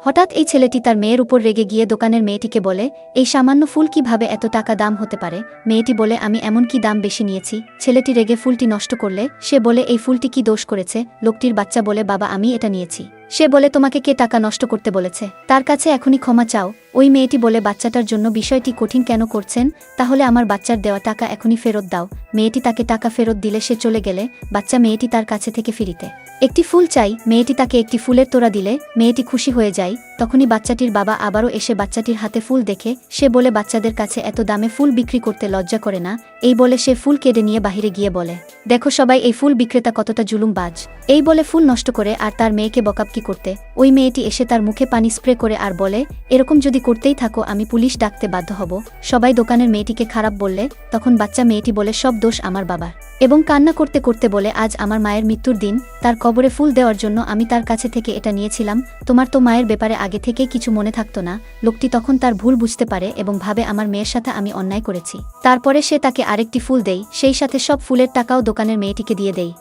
হঠাৎ এই ছেলেটি তার মেয়ের উপর রেগে গিয়ে দোকানের মেয়েটিকে বলে, এই সামান্য ফুল কিভাবে এত টাকা দাম হতে পারে? মেয়েটি বলে, আমি এমন কি দাম বেশি নিয়েছি? ছেলেটি রেগে ফুলটি নষ্ট করলে সে বলে, এই ফুলটি কি দোষ করেছে? লোকটির বাচ্চা বলে, বাবা আমি এটা নিয়েছি। সে বলে, তোমাকে কে টাকা নষ্ট করতে বলেছে? তার কাছে এখনই ক্ষমা চাও। ওই মেয়েটি বলে, বাচ্চাটার জন্য বিষয়টি কঠিন কেন করছেন? তাহলে আমার বাচ্চার দেওয়া টাকা এখনই ফেরত দাও। মেয়েটি তাকে টাকা ফেরত দিলে সে চলে গেলে বাচ্চা মেয়েটি তার কাছে থেকে ফিরিতে একটি ফুল চাই। মেয়েটি তাকে একটি ফুলের তোড়া দিলে মেয়েটি খুশি হয়ে যায়। তখনই বাচ্চাটির বাবা আবারও এসে বাচ্চাটির হাতে ফুল দেখে সে বলে, বাচ্চাদের কাছে এত দামে ফুল বিক্রি করতে লজ্জা করে না? এই বলে সে ফুল কেটে নিয়ে বাহিরে গিয়ে বলে, দেখো সবাই এই ফুল বিক্রেতা কতটা জুলুমবাজ। এই বলে ফুল নষ্ট করে আর তার মেয়েকে বকাবকি করতে ওই মেয়েটি এসে তার মুখে পানি স্প্রে করে আর বলে, এরকম যদি করতেই থাকো আমি পুলিশ ডাকতে বাধ্য হব। সবাই দোকানের মেয়েটিকে খারাপ বললে তখন বাচ্চা মেয়েটি বলে, সব দোষ আমার বাবার, এবং কান্না করতে করতে বলে, আজ আমার মায়ের মৃত্যুর দিন, তার কবরে ফুল দেওয়ার জন্য আমি তার কাছে থেকে এটা নিয়েছিলাম। তোমার তো মায়ের ব্যাপারে আগে থেকে কিছু মনে থাকতো না। লোকটি তখন তার ভুল বুঝতে পারে এবং ভাবে, আমার মেয়ের সাথে আমি অন্যায় করেছি। তারপরে সে তাকে আরেকটি ফুল দেয়, সেই সাথে সব ফুলের টাকাও দোকানের মেয়েটিকে দিয়ে দেয়।